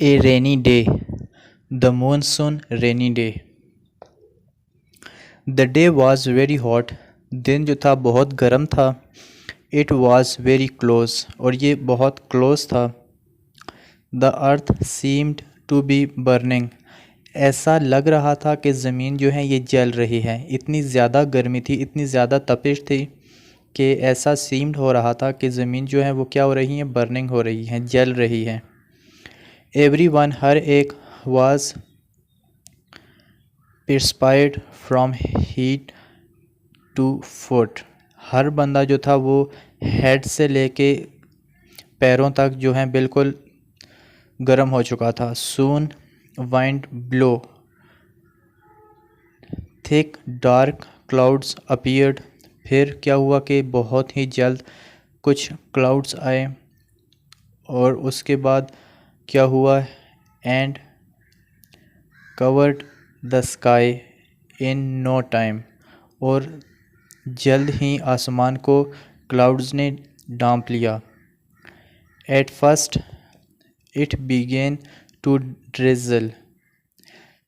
A rainy day. The monsoon rainy day. The day was very hot. दिन जो था बहुत गर्म था. It was very close. और ये बहुत close था. The earth seemed to be burning. ऐसा लग रहा था कि ज़मीन जो है ये जल रही है. इतनी ज़्यादा गर्मी थी, इतनी ज़्यादा तपिश थी कि ऐसा सीम्ड हो रहा था कि ज़मीन जो है वो क्या हो रही है, बर्निंग हो रही है, जल रही है. Everyone, हर एक, was perspired from head to foot. हर बंदा जो था वो हेड से लेके पैरों तक जो है बिल्कुल गर्म हो चुका था. Soon wind blew. Thick dark clouds appeared. फिर क्या हुआ कि बहुत ही जल्द कुछ क्लाउड्स आए और उसके बाद क्या हुआ, and covered the sky in no time. और जल्द ही आसमान को क्लाउड्स ने ढांप लिया. At first it began to drizzle.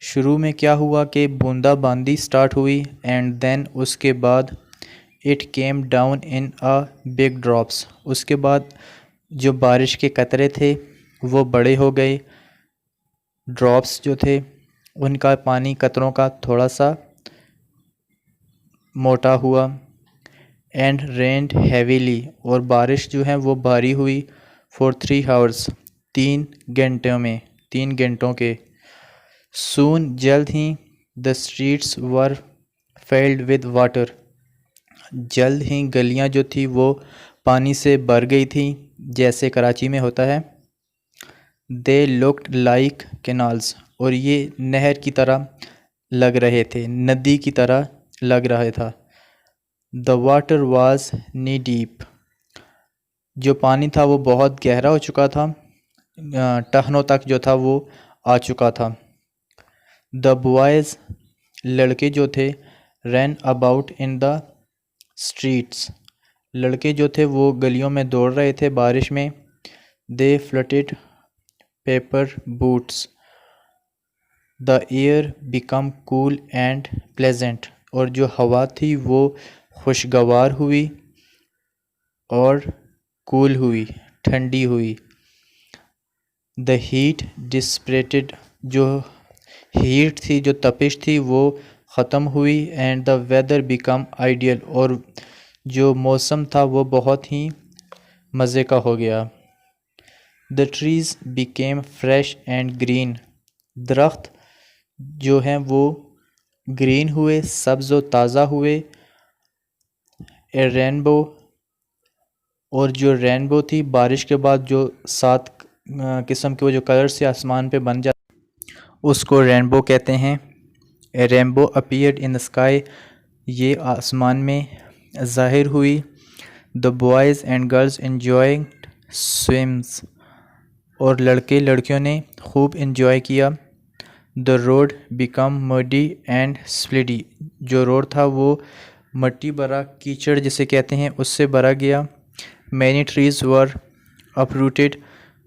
शुरू में क्या हुआ कि बूंदाबांदी स्टार्ट हुई, एंड देन उसके बाद it came down in a big drops. उसके बाद जो बारिश के कतरे थे वो बड़े हो गए. ड्रॉप्स जो थे उनका पानी कतरों का थोड़ा सा मोटा हुआ. And rained heavily. और बारिश जो है वो भारी हुई. For 3 hours. 3 घंटों के. सून जल्द ही the streets were filled with water. जल्द ही गलियां जो थी वो पानी से भर गई थी, जैसे कराची में होता है. They looked like canals. और ये नहर की तरह लग रहे थे, नदी की तरह लग रहा था. The water was knee deep. जो पानी था वो बहुत गहरा हो चुका था, टखनों तक जो था वो आ चुका था. द बॉयज़, लड़के जो थे, run about in the streets. लड़के जो थे वो गलियों में दौड़ रहे थे बारिश में. They floated paper boats. The air become cool and pleasant. और जो हवा थी वो खुशगवार हुई और कूल हुई, ठंडी हुई. The heat dissipated. जो हीट थी, जो तपिश थी वो ख़त्म हुई. And the weather become ideal. और जो मौसम था वो बहुत ही मज़े का हो गया. The trees became fresh and green. दरख्त जो हैं वो ग्रीन हुए, सब्ज़ व ताज़ा हुए. ए रेनबो. और जो रेनबो थी, बारिश के बाद जो 7 किस्म के वो जो कलर से आसमान पे बन जाते उसको रेनबो कहते हैं. A rainbow appeared in the sky. ये आसमान में ज़ाहिर हुई. The boys and girls enjoying swims. और लड़के लड़कियों ने खूब इंजॉय किया. The road become muddy and slidy. जो रोड था वो मट्टी भरा, कीचड़ जिसे कहते हैं, उससे भरा गया. Many trees were uprooted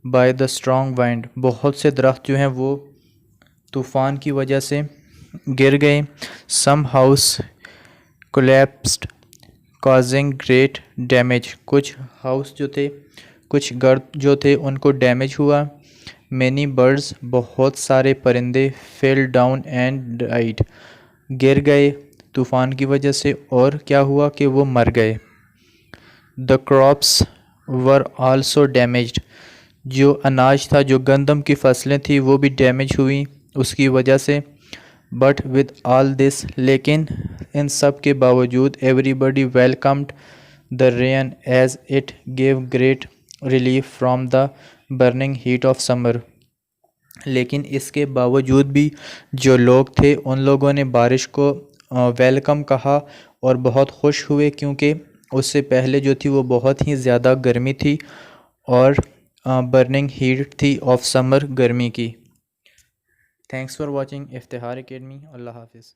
by the strong wind. बहुत से दरख्त जो हैं वो तूफ़ान की वजह से गिर गए. Some house collapsed causing great damage. कुछ हाउस जो थे, कुछ घर जो थे उनको डैमेज हुआ. Many birds. बहुत सारे परिंदे. Fell down and died. गिर गए तूफ़ान की वजह से, और क्या हुआ कि वो मर गए. The crops were also damaged. जो अनाज था, जो गंदम की फसलें थी, वो भी डैमेज हुई उसकी वजह से. बट विद ऑल दिस, लेकिन इन सब के बावजूद, everybody welcomed the rain as it gave great relief from the burning heat of summer. लेकिन इसके बावजूद भी जो लोग थे उन लोगों ने बारिश को वेलकम कहा और बहुत खुश हुए, क्योंकि उससे पहले जो थी वो बहुत ही ज़्यादा गर्मी थी और बर्निंग हीट थी ऑफ समर, गर्मी की. Thanks for watching Iftikhar academy. अल्लाह हाफिज़.